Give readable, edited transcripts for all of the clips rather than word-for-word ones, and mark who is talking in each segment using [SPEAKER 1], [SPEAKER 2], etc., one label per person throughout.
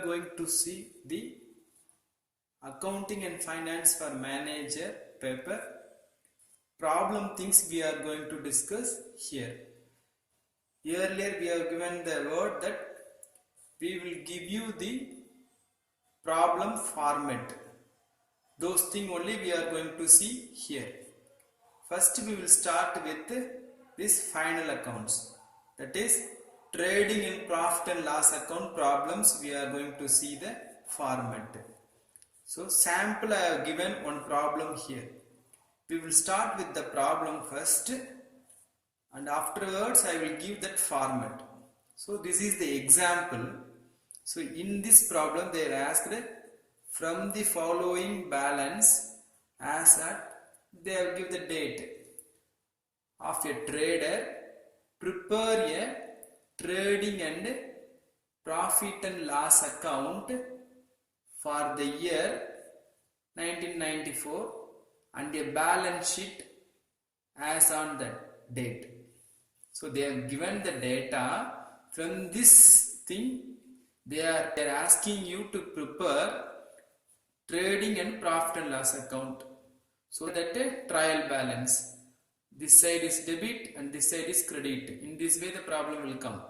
[SPEAKER 1] going to see the accounting and finance for manager paper. Problem things we are going to discuss here. Earlier we have given the word that we will give you the problem format. Those things only we are going to see here. First we will start with this final accounts. That is trading in profit and loss account problems. We are going to see the format. So sample I have given one problem here. We will start with the problem first and afterwards I will give that format. So this is the example. So in this problem they are asked from the following balance as at, they have given the date of a trader, prepare a trading and profit and loss account for the year 1994 and a balance sheet as on that date. So they have given the data. From this thing they are asking you to prepare trading and profit and loss account. So that a trial balance. This side is debit and this side is credit. In this way the problem will come.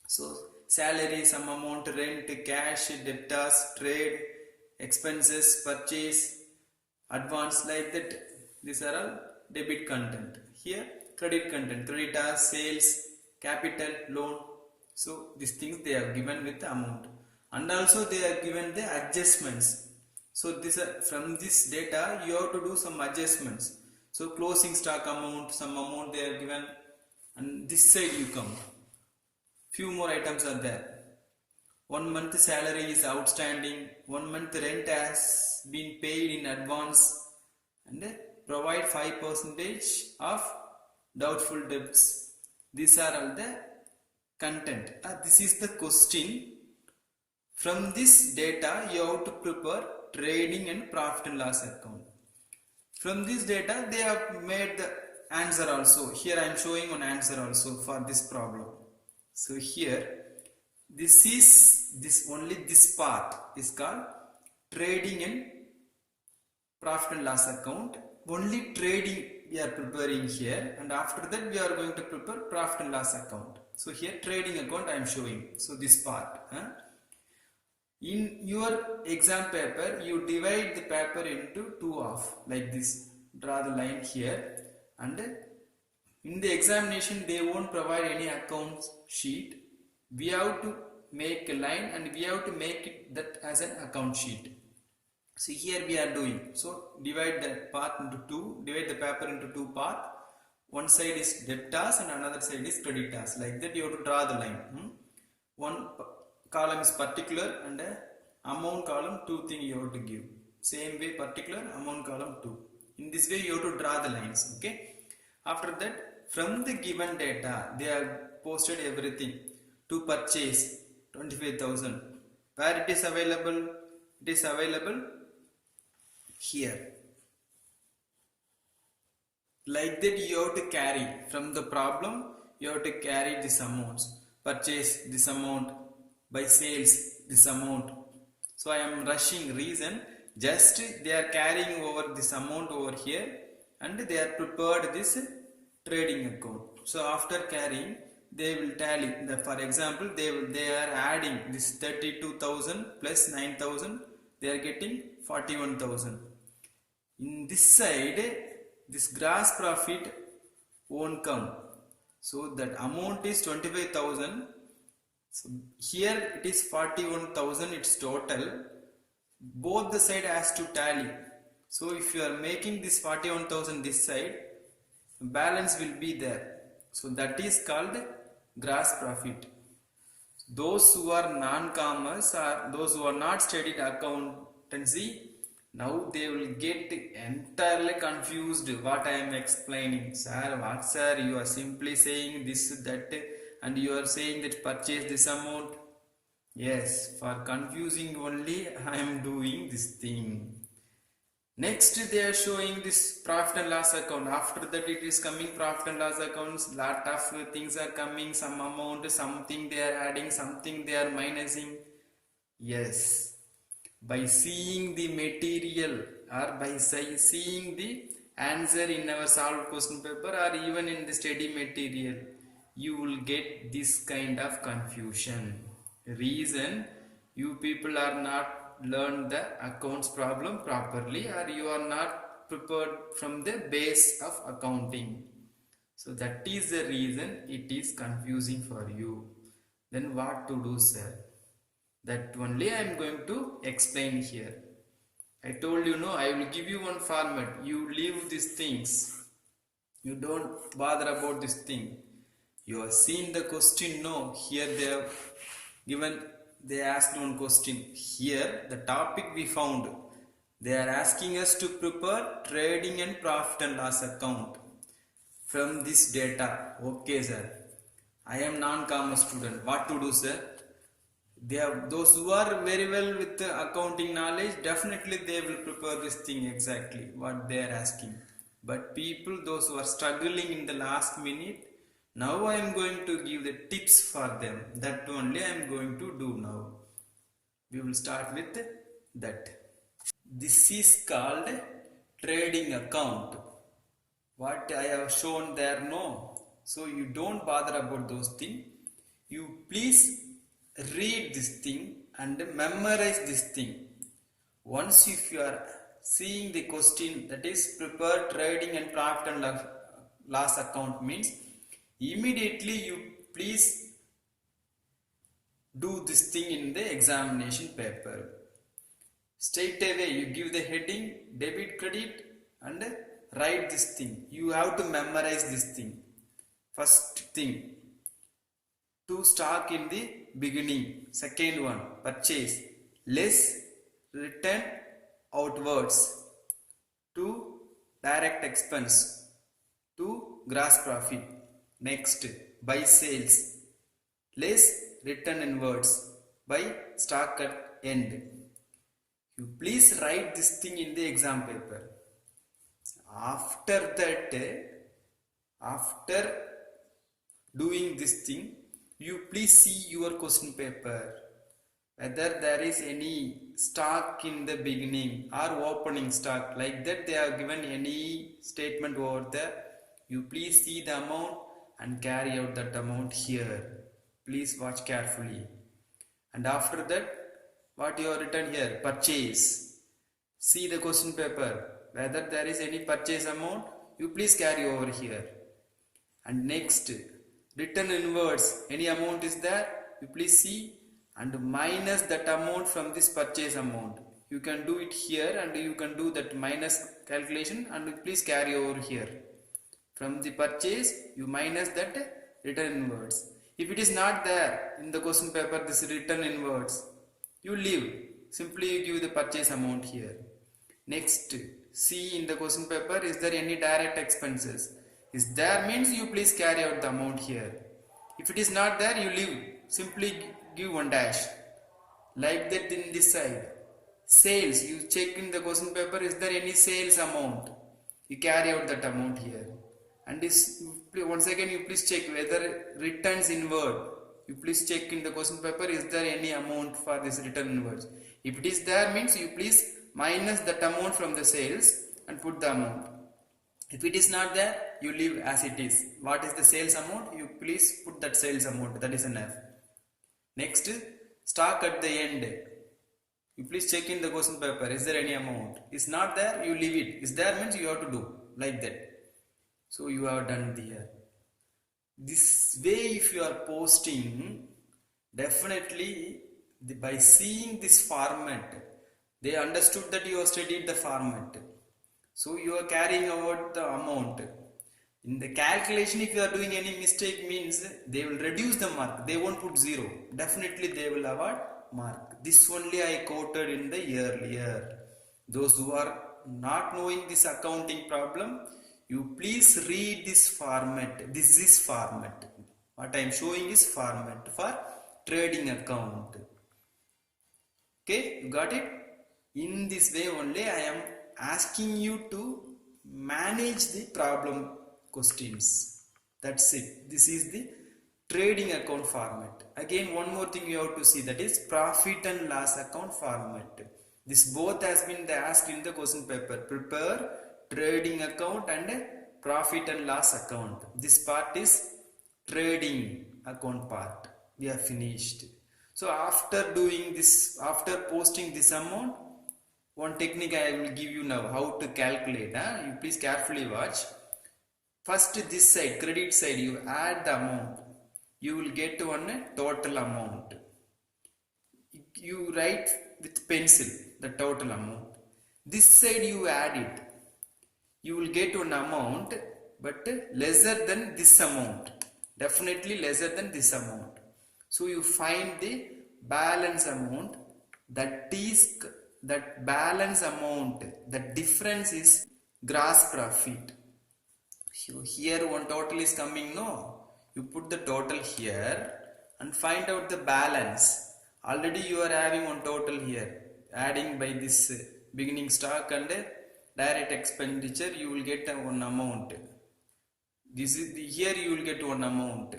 [SPEAKER 1] So salary, some amount, rent, cash, debtors, trade, expenses, purchase, advance, like that. These are all debit content. Here credit content, creditors, sales, capital, loan. So these things they have given with the amount. And also they have given the adjustments. So this from this data you have to do some adjustments. So closing stock amount, some amount they are given, and this side you come. Few more items are there. 1 month salary is outstanding, 1 month rent has been paid in advance, and provide 5% of doubtful debts. These are all the content. This is the question. From this data you have to prepare trading and profit and loss account. From this data they have made the answer also. Here I am showing one answer also for this problem. So here this is only this part is called trading and profit and loss account. Only trading we are preparing here, and after that we are going to prepare profit and loss account. So here trading account I am showing. So this part. In your exam paper you divide the paper into two half like this. Draw the line here, and in the examination they won't provide any account sheet. We have to make a line and we have to make it that as an account sheet. So here we are doing. So divide the part into two, divide the paper into two parts. One side is debtors and another side is creditors. Like that you have to draw the line. One column is particular and amount column, two things you have to give. Same way particular, amount column, two. In this way you have to draw the lines. Okay. After that, from the given data they have posted everything. To purchase 25,000. Where it is available? It is available here. Like that you have to carry from the problem. You have to carry this amounts. Purchase this amount, by sales this amount. So I am rushing, reason just they are carrying over this amount over here and they are prepared this trading account. So after carrying they will tally. For example they are adding this 32,000 plus 9,000, they are getting 41,000. In this side this gross profit won't come. So that amount is 25,000. So here it is 41,000, it's total. Both the side has to tally. So if you are making this 41,000 this side, balance will be there. So that is called gross profit. Those who are non-commerce or those who are not studied accountancy, now they will get entirely confused what I am explaining. Sir, what sir, you are simply saying this, that, and you are saying that purchase this amount. Yes, for confusing only I am doing this thing. Next they are showing this profit and loss account. After that it is coming profit and loss accounts. Lot of things are coming, some amount, something they are adding, something they are minusing. Yes, by seeing the material or by seeing the answer in our solved question paper or even in the study material, you will get this kind of confusion. Reason, you people are not learned the accounts problem properly, or you are not prepared from the base of accounting. So that is the reason it is confusing for you. Then what to do, sir? That only I am going to explain here. I told you, no, I will give you one format. You leave these things. You don't bother about this thing. You have seen the question, no. Here they have given, they asked one question. Here the topic we found. They are asking us to prepare trading and profit and loss account from this data. Okay, sir. I am non-commerce student. What to do, sir? They have those who are very well with the accounting knowledge, definitely they will prepare this thing exactly what they are asking. But people, those who are struggling in the last minute, now I am going to give the tips for them. That only I am going to do now. We will start with that. This is called trading account. What I have shown there, no. So you don't bother about those things. You please read this thing and memorize this thing. Once if you are seeing the question, that is prepare trading and profit and loss account, means immediately you please do this thing in the examination paper. Straight away you give the heading, debit, credit, and write this thing. You have to memorize this thing. First thing, to stock in the beginning. Second one, purchase, less return outwards. To direct expense, to gross profit. Next, by sales, less return inwards, by stock at end. You please write this thing in the exam paper. After that, after doing this thing, you please see your question paper, whether there is any stock in the beginning or opening stock, like that they have given any statement over there. You please see the amount and carry out that amount here. Please watch carefully. And after that, what you have written here, purchase. See the question paper, whether there is any purchase amount, you please carry over here. And next, return inwards, any amount is there, you please see and minus that amount from this purchase amount. You can do it here and you can do that minus calculation and please carry over here. From the purchase, you minus that return inwards. If it is not there in the question paper, this return inwards, you leave. Simply you give the purchase amount here. Next, see in the question paper, is there any direct expenses? Is there, means you please carry out the amount here. If it is not there, you leave. Simply give one dash. Like that in this side. Sales, you check in the question paper, is there any sales amount? You carry out that amount here. And this, once again you please check whether returns inward. You please check in the question paper, is there any amount for this return inwards? If it is there, means you please minus that amount from the sales and put the amount. If it is not there, you leave as it is. What is the sales amount? You please put that sales amount. That is enough. Next, stock at the end. You please check in the question paper. Is there any amount? Is not there, you leave it. Is there, means you have to do like that. So you have done here. This way, if you are posting, definitely by seeing this format, they understood that you have studied the format. So you are carrying over the amount. In the calculation, if you are doing any mistake, means they will reduce the mark. They won't put 0. Definitely they will award mark. This only I quoted in the earlier. Those who are not knowing this accounting problem, you please read this format. This is format. What I am showing is format for trading account. Okay, you got it? In this way only I am asking you to manage the problem questions. That's it. This is the trading account format. Again, one more thing you have to see, that is profit and loss account format. This both has been asked in the question paper. Prepare trading account and profit and loss account. This part is trading account part. We are finished. So after doing this, after posting this amount, one technique I will give you now how to calculate. You please carefully watch. First, this side, credit side, you add the amount. You will get one total amount. You write with pencil the total amount. This side you add it. You will get one amount, but lesser than this amount. Definitely lesser than this amount. So you find the balance amount. That balance amount, the difference is gross profit. So here one total is coming, no? You put the total here and find out the balance. Already you are having one total here. Adding by this beginning stock and direct expenditure, you will get one amount. This is here you will get one amount.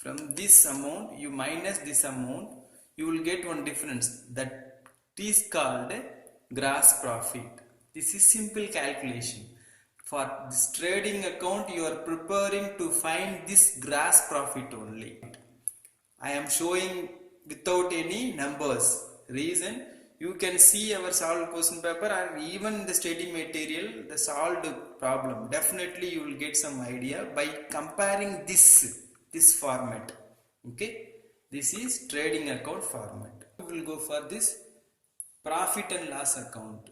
[SPEAKER 1] From this amount you minus this amount, you will get one difference. That is called gross profit. This is simple calculation. For this trading account, you are preparing to find this gross profit only. I am showing without any numbers. Reason, you can see our solved question paper and even the study material, the solved problem. Definitely you will get some idea by comparing this format. Okay, this is trading account format. We will go for this profit and loss account.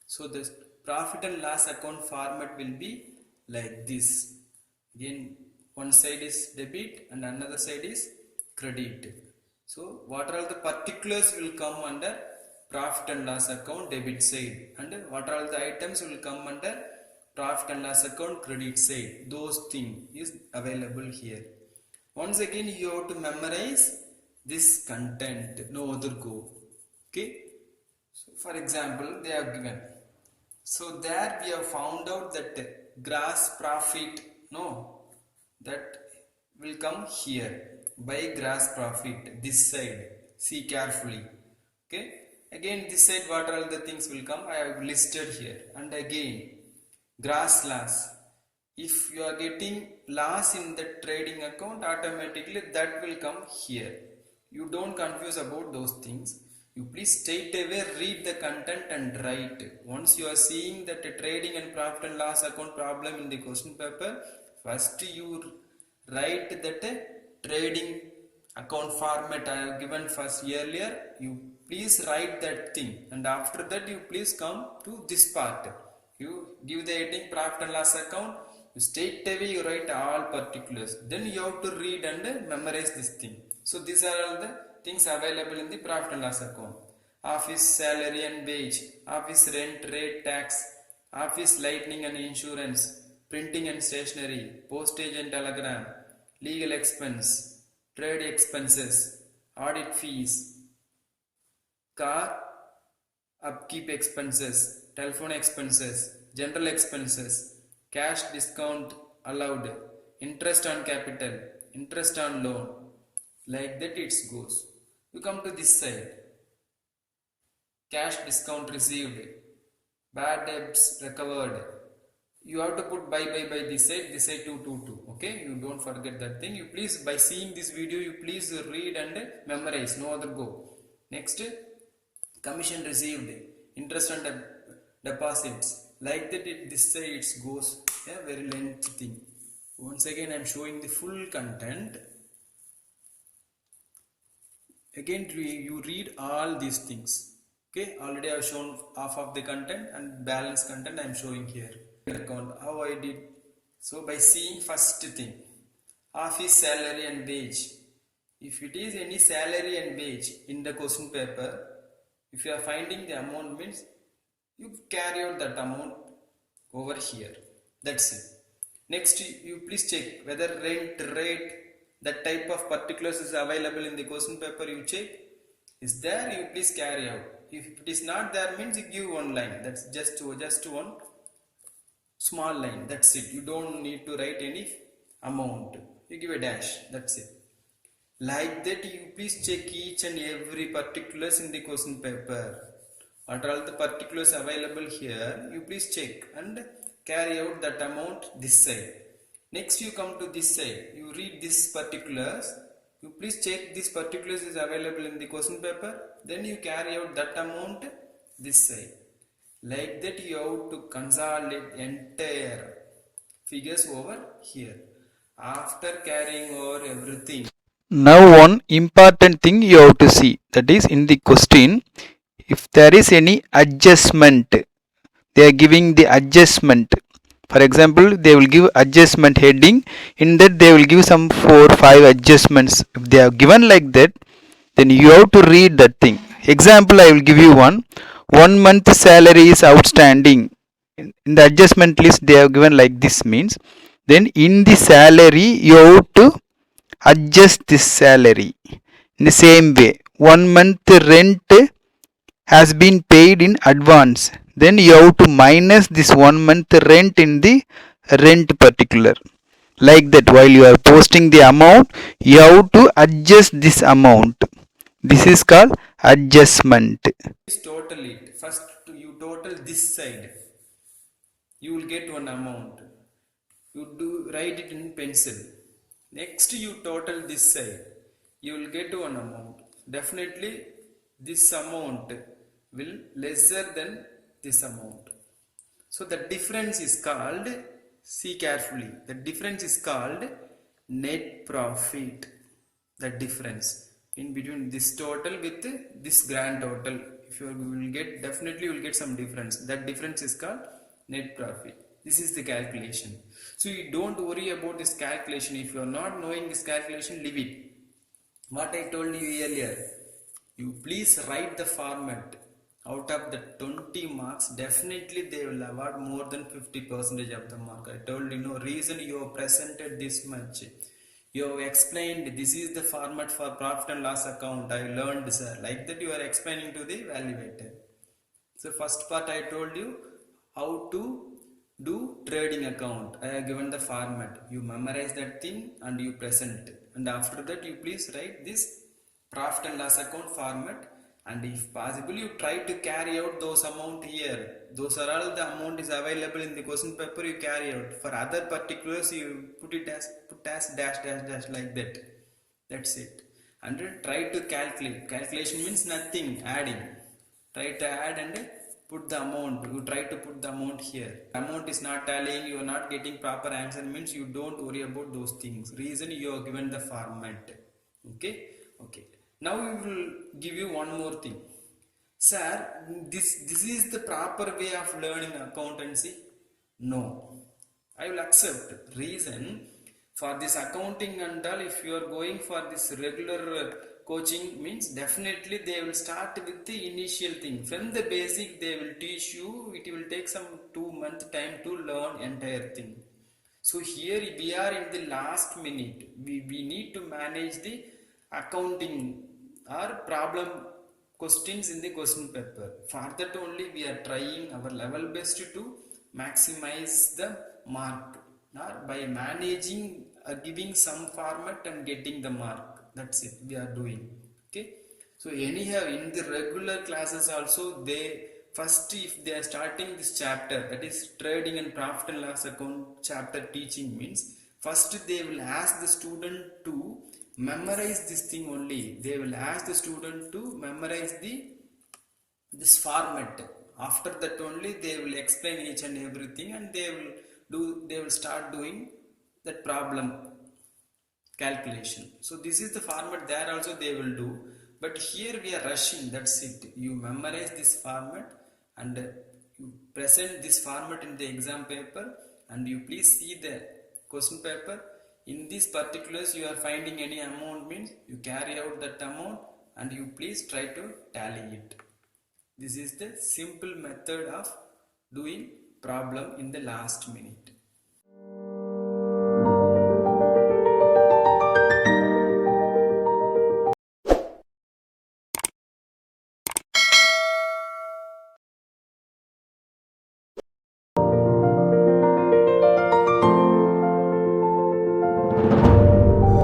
[SPEAKER 1] So this profit and loss account format will be like this. Again, one side is debit and another side is credit. So what are all the particulars will come under profit and loss account debit side, and what are all the items will come under profit and loss account credit side. Those things is available here. Once again you have to memorize this content, no other go. Okay. So for example, they are given. So there we have found out that gross profit, that will come here by gross profit, this side. See carefully. Okay. Again this side what are all the things will come, I have listed here. And again gross loss. If you are getting loss in the trading account, automatically that will come here. You don't confuse about those things. You please straight away read the content and write. Once you are seeing that a trading and profit and loss account problem in the question paper, first you write that trading account format I have given first earlier. You please write that thing, and after that you please come to this part. You give the heading profit and loss account. You straight away you write all particulars. Then you have to read and memorize this thing. So these are all the things available in the profit and loss account. Office salary and wage, office rent, rate, tax, office lighting and insurance, printing and stationery, postage and telegram, legal expense, trade expenses, audit fees, car upkeep expenses, telephone expenses, general expenses, cash discount allowed, interest on capital, interest on loan. Like that it goes. You come to this side. Cash discount received, bad debts recovered. You have to put by this side 2. Okay, you don't forget that thing. You please, by seeing this video, you please read and memorize. No other go. Next, commission received, interest on deposits. Like that this side it goes. Yeah, very lengthy thing. Once again I am showing the full content. Again you read all these things. Okay, already I have shown half of the content and balance content I am showing here. Account, how I did. So by seeing first thing, office salary and wage. If it is any salary and wage in the question paper, if you are finding the amount, means you carry out that amount over here. That's it. Next you please check whether rent, rate, that type of particulars is available in the question paper. You check. Is there, you please carry out. If it is not there, means you give one line. That's just one small line. That's it. You don't need to write any amount. you give a dash, that's it. Like that you please check each and every particulars in the question paper. What are all the particulars available here, you please check and carry out that amount this side. Next you come to this side, you read this particulars, you please check this particulars is available in the question paper, then you carry out that amount this side. Like that you have to consolidate entire figures over here. After carrying over everything,
[SPEAKER 2] Now one important thing you have to see, that is in the question, if there is any adjustment, they are giving the adjustment. For example, they will give adjustment heading, in that they will give some 4 or 5 adjustments. If they are given like that, then you have to read that thing. Example, I will give you one. 1 month salary is outstanding. In the adjustment list they have given like this, means then in the salary you have to adjust this salary. In the same way, 1 month rent has been paid in advance, then you have to minus this 1 month rent in the rent particular. Like that, while you are posting the amount, you have to adjust this amount. This is called adjustment.
[SPEAKER 1] total it. First you total this side, you will get one amount. You do write it in pencil. Next you total this side, you will get one amount. Definitely this amount will lesser than this amount. So the difference is called, see carefully, the difference is called net profit. The difference in between this total with this grand total, if you will get, definitely you will get some difference. That difference is called net profit. This is the calculation. So you don't worry about this calculation. If you are not knowing this calculation, leave it. What I told you earlier, you please write the format. Out of the 20 marks, definitely they will award more than 50% of the mark. I told you, no reason you have presented this much. You have explained this is the format for profit and loss account. I learned, sir. Like that you are explaining to the evaluator. So first part I told you how to do trading account. I have given the format. You memorize that thing and you present. And after that you please write this profit and loss account format. And if possible you try to carry out those amount here. Those are all the amount is available in the question paper, you carry out. For other particulars you put as dash dash dash like that. That's it. And try to calculate. Calculation means nothing, adding. Try to add and put the amount. You try to put the amount here. Amount is not tallying, you are not getting proper answer, means you don't worry about those things. Reason you are given the format. Okay. Now we will give you one more thing. Sir, this is the proper way of learning accountancy? No. I will accept. Reason, for this accounting and all, if you are going for this regular coaching, means definitely they will start with the initial thing. From the basic they will teach you. It will take some 2 month time to learn entire thing. So here we are in the last minute. We need to manage the accounting or problem questions in the question paper. For that only we are trying our level best to maximize the mark, or by managing giving some format and getting the mark. That's it we are doing. Okay. So anyhow in the regular classes also, they first, if they are starting this chapter, that is trading and profit and loss account chapter teaching, means first they will ask the student to memorize this thing only. They will ask the student to memorize this format. After that only they will explain each and everything, and they will start doing that problem calculation. So this is the format. There also they will do, but here we are rushing. That's it. You memorize this format and you present this format in the exam paper, and you please see the question paper. In these particulars you are finding any amount, means you carry out that amount and you please try to tally it. This is the simple method of doing problem in the last minute.